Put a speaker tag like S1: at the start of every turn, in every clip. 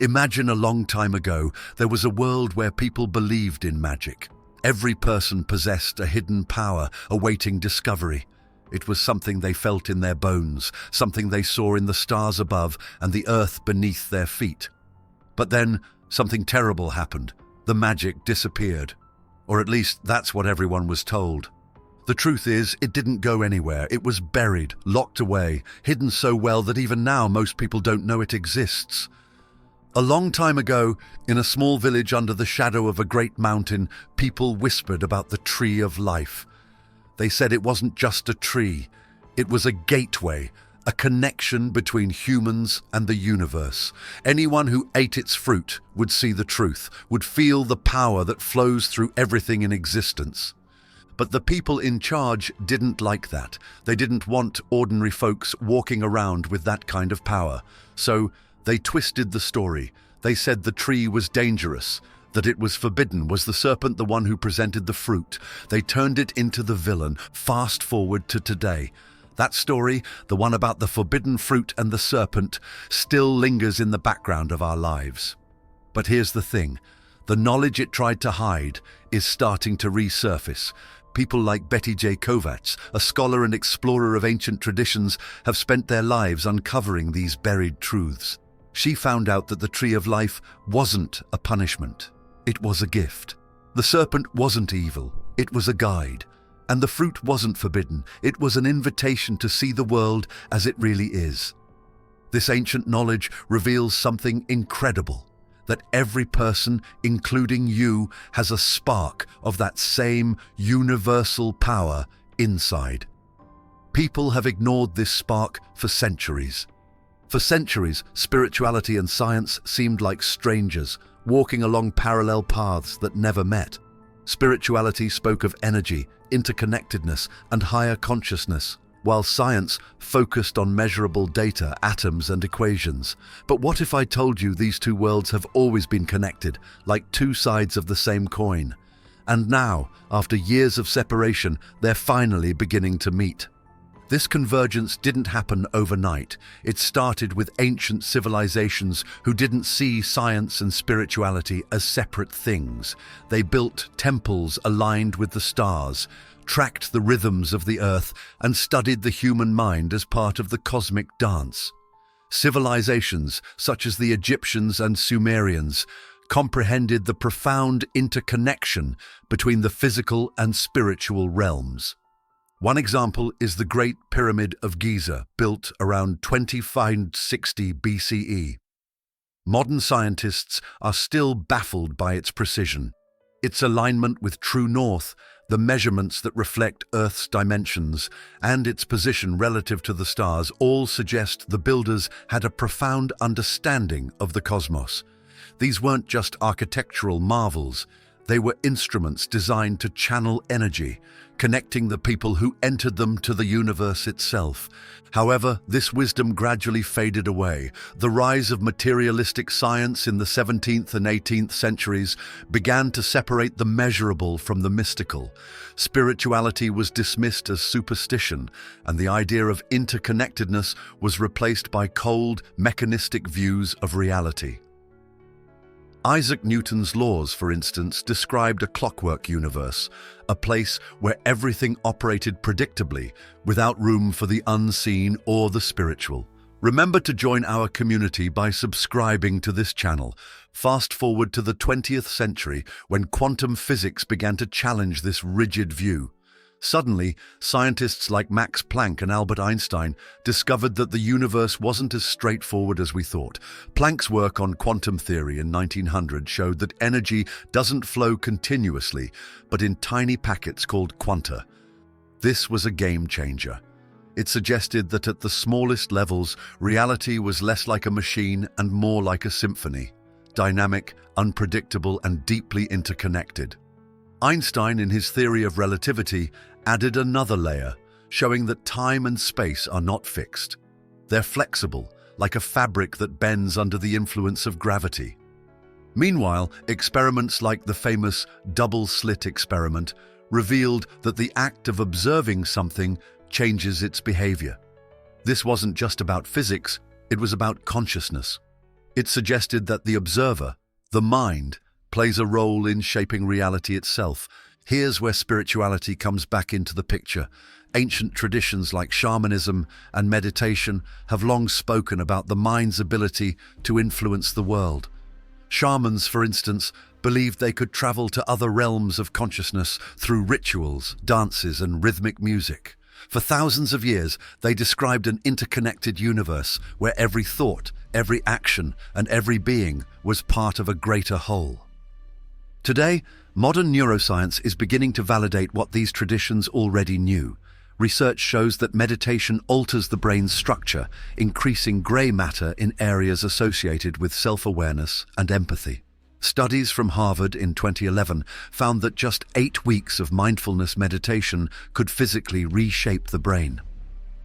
S1: Imagine a long time ago, there was a world where people believed in magic. Every person possessed a hidden power awaiting discovery. It was something they felt in their bones, something they saw in the stars above and the earth beneath their feet. But then, something terrible happened. The magic disappeared. Or at least that's what everyone was told. The truth is, it didn't go anywhere. It was buried, locked away, hidden so well that even now most people don't know it exists. A long time ago, in a small village under the shadow of a great mountain, people whispered about the tree of life. They said it wasn't just a tree. It was a gateway, a connection between humans and the universe. Anyone who ate its fruit would see the truth, would feel the power that flows through everything in existence. But the people in charge didn't like that. They didn't want ordinary folks walking around with that kind of power. So they twisted the story. They said the tree was dangerous, that it was forbidden. Was the serpent the one who presented the fruit? They turned it into the villain. Fast forward to today. That story, the one about the forbidden fruit and the serpent, still lingers in the background of our lives. But here's the thing. The knowledge it tried to hide is starting to resurface. People like Betty J. Kovacs, a scholar and explorer of ancient traditions, have spent their lives uncovering these buried truths. She found out that the tree of life wasn't a punishment. It was a gift. The serpent wasn't evil. It was a guide. And the fruit wasn't forbidden. It was an invitation to see the world as it really is. This ancient knowledge reveals something incredible, that every person, including you, has a spark of that same universal power inside. People have ignored this spark for centuries. For centuries, spirituality and science seemed like strangers, walking along parallel paths that never met. Spirituality spoke of energy, interconnectedness, and higher consciousness, while science focused on measurable data, atoms, and equations. But what if I told you these two worlds have always been connected, like two sides of the same coin? And now, after years of separation, they're finally beginning to meet. This convergence didn't happen overnight. It started with ancient civilizations who didn't see science and spirituality as separate things. They built temples aligned with the stars, tracked the rhythms of the earth, and studied the human mind as part of the cosmic dance. Civilizations, such as the Egyptians and Sumerians, comprehended the profound interconnection between the physical and spiritual realms. One example is the Great Pyramid of Giza, built around 2560 BCE. Modern scientists are still baffled by its precision. Its alignment with true north, the measurements that reflect Earth's dimensions, and its position relative to the stars all suggest the builders had a profound understanding of the cosmos. These weren't just architectural marvels. They were instruments designed to channel energy, connecting the people who entered them to the universe itself. However, this wisdom gradually faded away. The rise of materialistic science in the 17th and 18th centuries began to separate the measurable from the mystical. Spirituality was dismissed as superstition, and the idea of interconnectedness was replaced by cold, mechanistic views of reality. Isaac Newton's laws, for instance, described a clockwork universe, a place where everything operated predictably, without room for the unseen or the spiritual. Remember to join our community by subscribing to this channel. Fast forward to the 20th century, when quantum physics began to challenge this rigid view. Suddenly, scientists like Max Planck and Albert Einstein discovered that the universe wasn't as straightforward as we thought. Planck's work on quantum theory in 1900 showed that energy doesn't flow continuously, but in tiny packets called quanta. This was a game changer. It suggested that at the smallest levels, reality was less like a machine and more like a symphony, dynamic, unpredictable, and deeply interconnected. Einstein, in his theory of relativity, added another layer, showing that time and space are not fixed. They're flexible, like a fabric that bends under the influence of gravity. Meanwhile, experiments like the famous double-slit experiment revealed that the act of observing something changes its behavior. This wasn't just about physics, it was about consciousness. It suggested that the observer, the mind, plays a role in shaping reality itself. Here's where spirituality comes back into the picture. Ancient traditions like shamanism and meditation have long spoken about the mind's ability to influence the world. Shamans, for instance, believed they could travel to other realms of consciousness through rituals, dances, and rhythmic music. For thousands of years, they described an interconnected universe where every thought, every action, and every being was part of a greater whole. Today, modern neuroscience is beginning to validate what these traditions already knew. Research shows that meditation alters the brain's structure, increasing gray matter in areas associated with self-awareness and empathy. Studies from Harvard in 2011 found that just 8 weeks of mindfulness meditation could physically reshape the brain.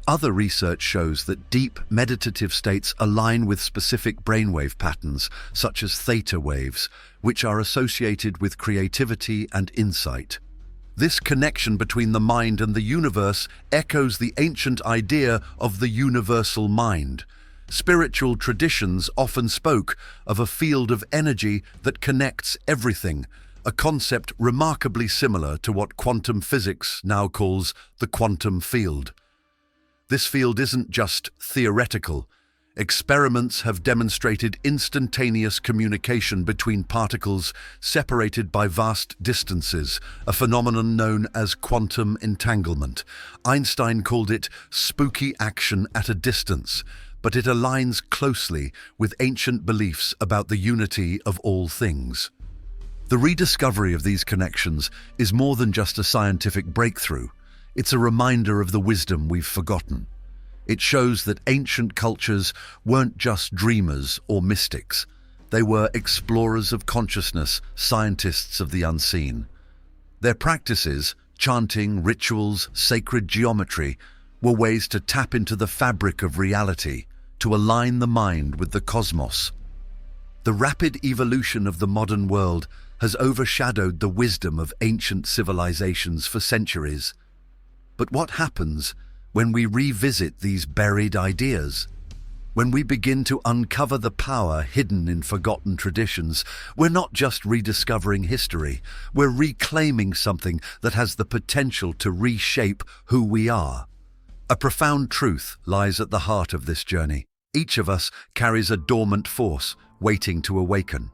S1: Other research shows that deep meditative states align with specific brainwave patterns, such as theta waves, which are associated with creativity and insight. This connection between the mind and the universe echoes the ancient idea of the universal mind. Spiritual traditions often spoke of a field of energy that connects everything, a concept remarkably similar to what quantum physics now calls the quantum field. This field isn't just theoretical. Experiments have demonstrated instantaneous communication between particles separated by vast distances, a phenomenon known as quantum entanglement. Einstein called it spooky action at a distance, but it aligns closely with ancient beliefs about the unity of all things. The rediscovery of these connections is more than just a scientific breakthrough. It's a reminder of the wisdom we've forgotten. It shows that ancient cultures weren't just dreamers or mystics. They were explorers of consciousness, scientists of the unseen. Their practices, chanting, rituals, sacred geometry, were ways to tap into the fabric of reality, to align the mind with the cosmos. The rapid evolution of the modern world has overshadowed the wisdom of ancient civilizations for centuries. But what happens when we revisit these buried ideas? When we begin to uncover the power hidden in forgotten traditions, we're not just rediscovering history, we're reclaiming something that has the potential to reshape who we are. A profound truth lies at the heart of this journey. Each of us carries a dormant force waiting to awaken.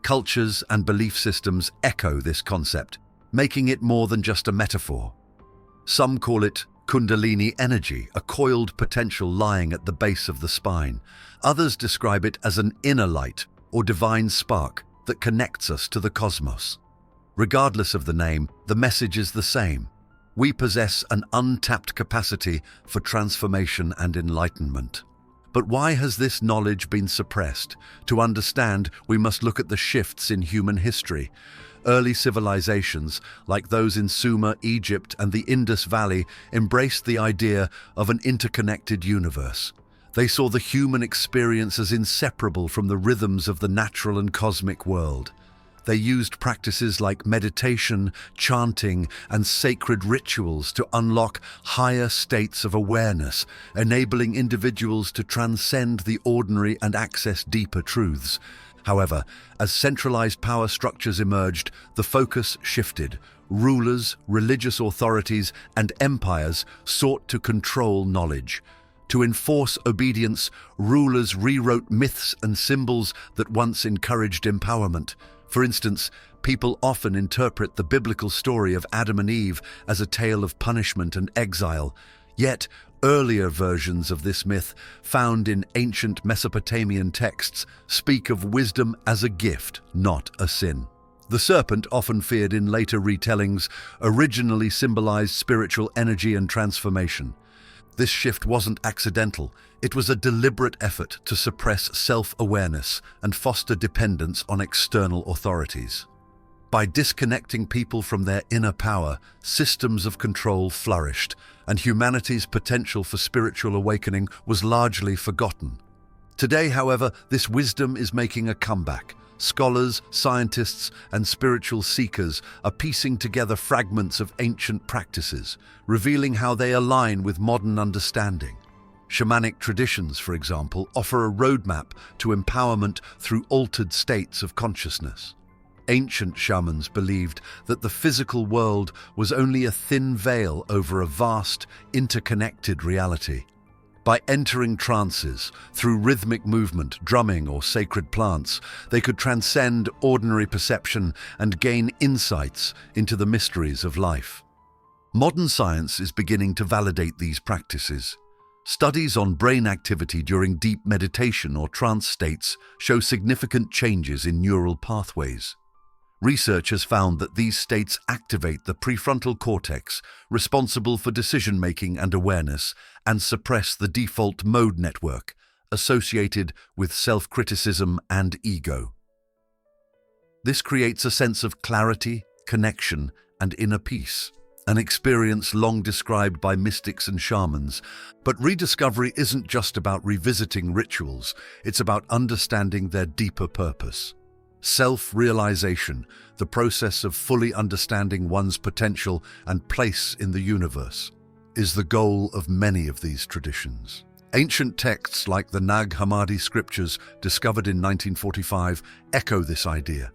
S1: Cultures and belief systems echo this concept, making it more than just a metaphor. Some call it Kundalini energy, a coiled potential lying at the base of the spine. Others describe it as an inner light or divine spark that connects us to the cosmos. Regardless of the name, the message is the same. We possess an untapped capacity for transformation and enlightenment. But why has this knowledge been suppressed? To understand, we must look at the shifts in human history. Early civilizations, like those in Sumer, Egypt, and the Indus Valley, embraced the idea of an interconnected universe. They saw the human experience as inseparable from the rhythms of the natural and cosmic world. They used practices like meditation, chanting, and sacred rituals to unlock higher states of awareness, enabling individuals to transcend the ordinary and access deeper truths. However, as centralized power structures emerged, the focus shifted. Rulers, religious authorities, and empires sought to control knowledge. To enforce obedience, rulers rewrote myths and symbols that once encouraged empowerment. For instance, people often interpret the biblical story of Adam and Eve as a tale of punishment and exile. Yet, earlier versions of this myth, found in ancient Mesopotamian texts, speak of wisdom as a gift, not a sin. The serpent, often feared in later retellings, originally symbolized spiritual energy and transformation. This shift wasn't accidental. It was a deliberate effort to suppress self-awareness and foster dependence on external authorities. By disconnecting people from their inner power, systems of control flourished, and humanity's potential for spiritual awakening was largely forgotten. Today, however, this wisdom is making a comeback. Scholars, scientists, and spiritual seekers are piecing together fragments of ancient practices, revealing how they align with modern understanding. Shamanic traditions, for example, offer a roadmap to empowerment through altered states of consciousness. Ancient shamans believed that the physical world was only a thin veil over a vast, interconnected reality. By entering trances, through rhythmic movement, drumming, or sacred plants, they could transcend ordinary perception and gain insights into the mysteries of life. Modern science is beginning to validate these practices. Studies on brain activity during deep meditation or trance states show significant changes in neural pathways. Research has found that these states activate the prefrontal cortex, responsible for decision-making and awareness, and suppress the default mode network, associated with self-criticism and ego. This creates a sense of clarity, connection, and inner peace, an experience long described by mystics and shamans. But rediscovery isn't just about revisiting rituals, it's about understanding their deeper purpose. Self-realization, the process of fully understanding one's potential and place in the universe, is the goal of many of these traditions. Ancient texts like the Nag Hammadi scriptures, discovered in 1945, echo this idea.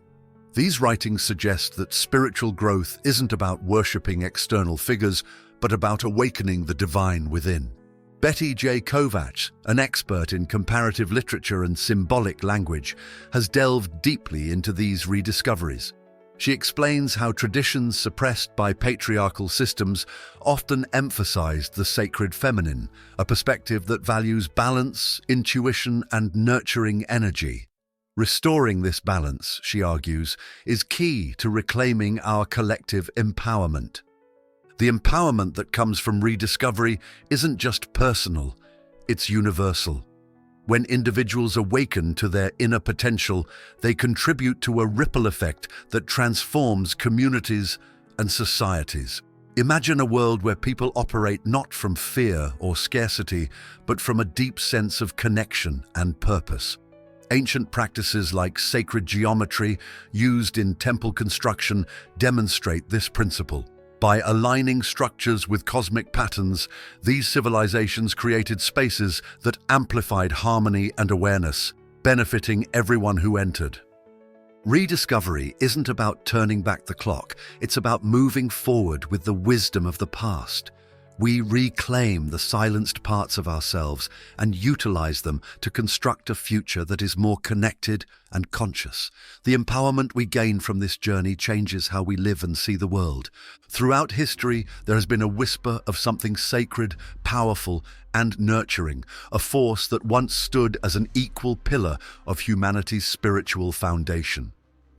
S1: These writings suggest that spiritual growth isn't about worshipping external figures, but about awakening the divine within. Betty J. Kovacs, an expert in comparative literature and symbolic language, has delved deeply into these rediscoveries. She explains how traditions suppressed by patriarchal systems often emphasized the sacred feminine, a perspective that values balance, intuition, and nurturing energy. Restoring this balance, she argues, is key to reclaiming our collective empowerment. The empowerment that comes from rediscovery isn't just personal, it's universal. When individuals awaken to their inner potential, they contribute to a ripple effect that transforms communities and societies. Imagine a world where people operate not from fear or scarcity, but from a deep sense of connection and purpose. Ancient practices like sacred geometry, used in temple construction, demonstrate this principle. By aligning structures with cosmic patterns, these civilizations created spaces that amplified harmony and awareness, benefiting everyone who entered. Rediscovery isn't about turning back the clock, it's about moving forward with the wisdom of the past. We reclaim the silenced parts of ourselves and utilize them to construct a future that is more connected and conscious. The empowerment we gain from this journey changes how we live and see the world. Throughout history, there has been a whisper of something sacred, powerful, and nurturing, a force that once stood as an equal pillar of humanity's spiritual foundation.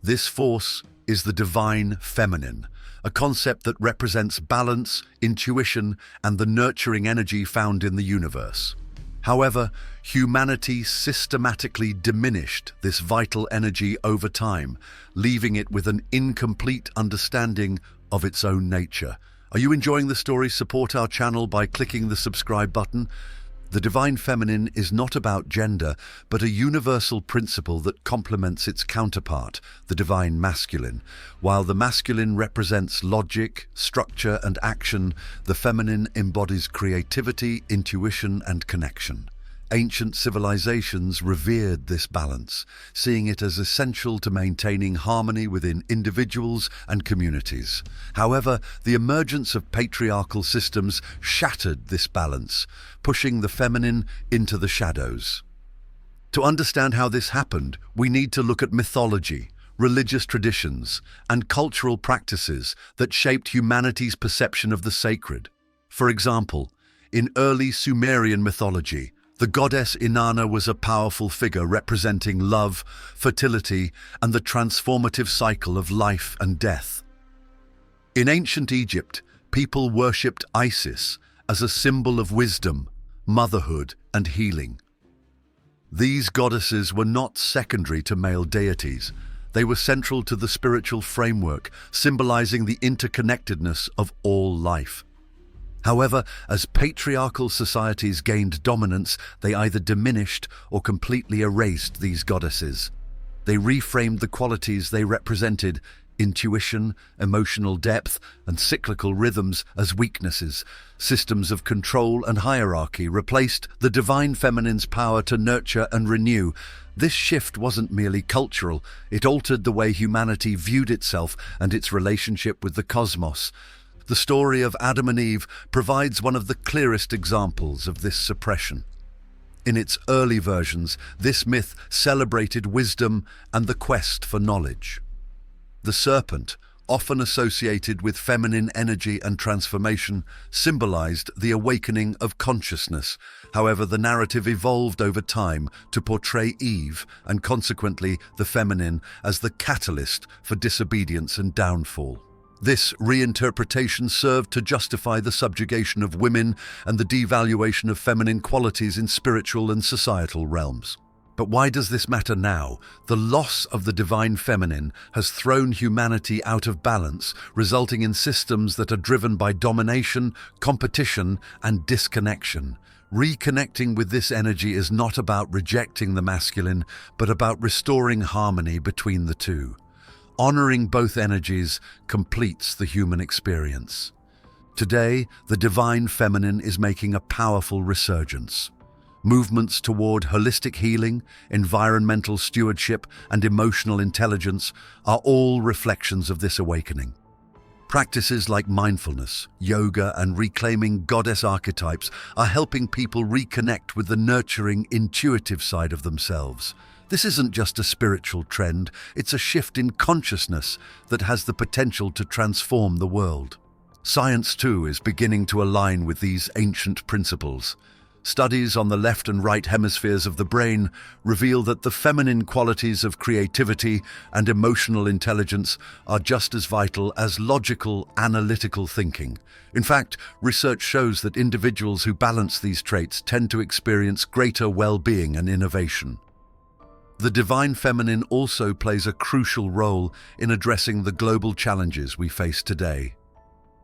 S1: This force is the divine feminine, a concept that represents balance, intuition, and the nurturing energy found in the universe. However, humanity systematically diminished this vital energy over time, leaving it with an incomplete understanding of its own nature. Are you enjoying the story? Support our channel by clicking the subscribe button. The divine feminine is not about gender, but a universal principle that complements its counterpart, the divine masculine. While the masculine represents logic, structure, and action, the feminine embodies creativity, intuition, and connection. Ancient civilizations revered this balance, seeing it as essential to maintaining harmony within individuals and communities. However, the emergence of patriarchal systems shattered this balance, pushing the feminine into the shadows. To understand how this happened, we need to look at mythology, religious traditions, and cultural practices that shaped humanity's perception of the sacred. For example, in early Sumerian mythology, the goddess Inanna was a powerful figure representing love, fertility, and the transformative cycle of life and death. In ancient Egypt, people worshipped Isis as a symbol of wisdom, motherhood, and healing. These goddesses were not secondary to male deities. They were central to the spiritual framework, symbolizing the interconnectedness of all life. However, as patriarchal societies gained dominance, they either diminished or completely erased these goddesses. They reframed the qualities they represented intuition, emotional depth, and cyclical rhythms as weaknesses. Systems of control and hierarchy replaced the divine feminine's power to nurture and renew. This shift wasn't merely cultural, it altered the way humanity viewed itself and its relationship with the cosmos. The story of Adam and Eve provides one of the clearest examples of this suppression. In its early versions, this myth celebrated wisdom and the quest for knowledge. The serpent, often associated with feminine energy and transformation, symbolized the awakening of consciousness. However, the narrative evolved over time to portray Eve, and consequently the feminine, as the catalyst for disobedience and downfall. This reinterpretation served to justify the subjugation of women and the devaluation of feminine qualities in spiritual and societal realms. But why does this matter now? The loss of the divine feminine has thrown humanity out of balance, resulting in systems that are driven by domination, competition, and disconnection. Reconnecting with this energy is not about rejecting the masculine, but about restoring harmony between the two. Honoring both energies completes the human experience. Today, the divine feminine is making a powerful resurgence. Movements toward holistic healing, environmental stewardship, and emotional intelligence are all reflections of this awakening. Practices like mindfulness, yoga, and reclaiming goddess archetypes are helping people reconnect with the nurturing, intuitive side of themselves. This isn't just a spiritual trend, it's a shift in consciousness that has the potential to transform the world. Science, too, is beginning to align with these ancient principles. Studies on the left and right hemispheres of the brain reveal that the feminine qualities of creativity and emotional intelligence are just as vital as logical, analytical thinking. In fact, research shows that individuals who balance these traits tend to experience greater well-being and innovation. The divine feminine also plays a crucial role in addressing the global challenges we face today.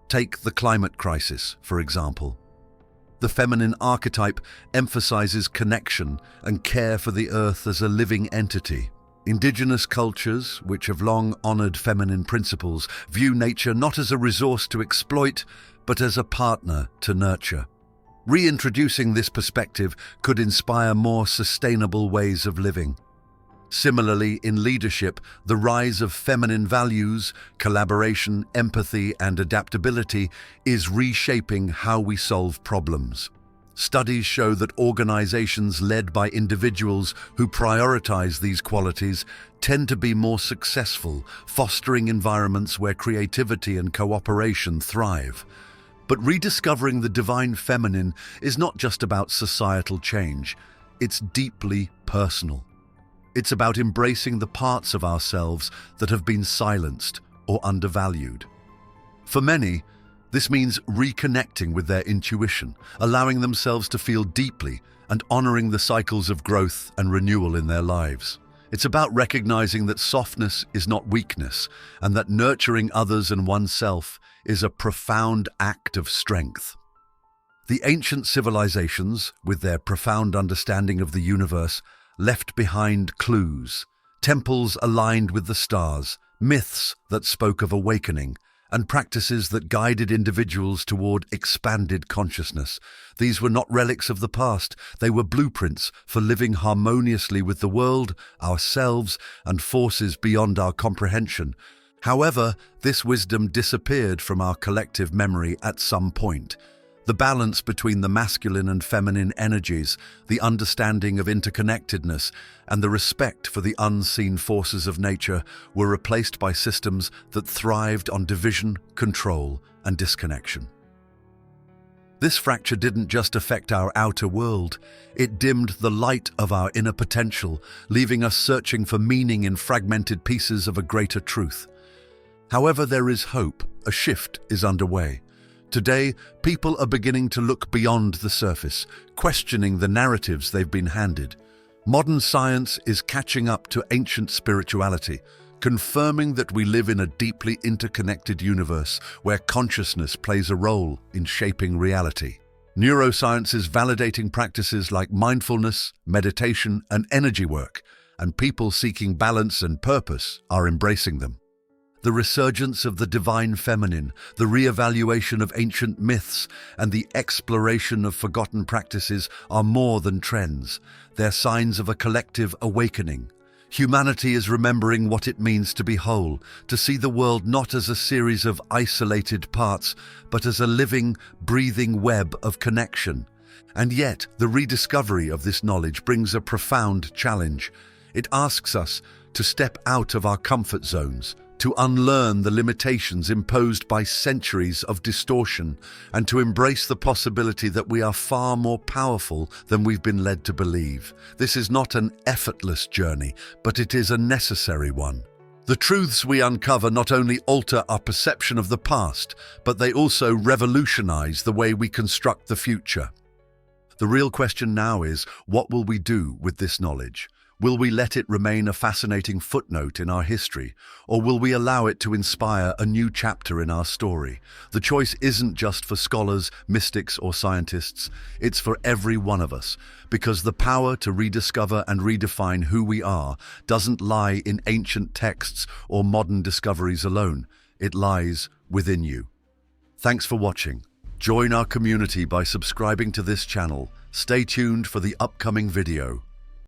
S1: Take the climate crisis, for example. The feminine archetype emphasizes connection and care for the earth as a living entity. Indigenous cultures, which have long honored feminine principles, view nature not as a resource to exploit, but as a partner to nurture. Reintroducing this perspective could inspire more sustainable ways of living. Similarly, in leadership, the rise of feminine values, collaboration, empathy, and adaptability is reshaping how we solve problems. Studies show that organizations led by individuals who prioritize these qualities tend to be more successful, fostering environments where creativity and cooperation thrive. But rediscovering the divine feminine is not just about societal change, it's deeply personal. It's about embracing the parts of ourselves that have been silenced or undervalued. For many, this means reconnecting with their intuition, allowing themselves to feel deeply and honoring the cycles of growth and renewal in their lives. It's about recognizing that softness is not weakness and that nurturing others and oneself is a profound act of strength. The ancient civilizations, with their profound understanding of the universe, left behind clues, temples aligned with the stars, myths that spoke of awakening, and practices that guided individuals toward expanded consciousness. These were not relics of the past, they were blueprints for living harmoniously with the world, ourselves, and forces beyond our comprehension. However, this wisdom disappeared from our collective memory at some point. The balance between the masculine and feminine energies, the understanding of interconnectedness, and the respect for the unseen forces of nature were replaced by systems that thrived on division, control, and disconnection. This fracture didn't just affect our outer world, it dimmed the light of our inner potential, leaving us searching for meaning in fragmented pieces of a greater truth. However, there is hope. A shift is underway. Today, people are beginning to look beyond the surface, questioning the narratives they've been handed. Modern science is catching up to ancient spirituality, confirming that we live in a deeply interconnected universe where consciousness plays a role in shaping reality. Neuroscience is validating practices like mindfulness, meditation, and energy work, and people seeking balance and purpose are embracing them. The resurgence of the divine feminine, the re-evaluation of ancient myths, and the exploration of forgotten practices are more than trends. They're signs of a collective awakening. Humanity is remembering what it means to be whole, to see the world not as a series of isolated parts, but as a living, breathing web of connection. And yet, the rediscovery of this knowledge brings a profound challenge. It asks us to step out of our comfort zones, to unlearn the limitations imposed by centuries of distortion, and to embrace the possibility that we are far more powerful than we've been led to believe. This is not an effortless journey, but it is a necessary one. The truths we uncover not only alter our perception of the past, but they also revolutionize the way we construct the future. The real question now is, what will we do with this knowledge? Will we let it remain a fascinating footnote in our history, or will we allow it to inspire a new chapter in our story? The choice isn't just for scholars, mystics, or scientists. It's for every one of us, because the power to rediscover and redefine who we are doesn't lie in ancient texts or modern discoveries alone. It lies within you. Thanks for watching. Join our community by subscribing to this channel. Stay tuned for the upcoming video.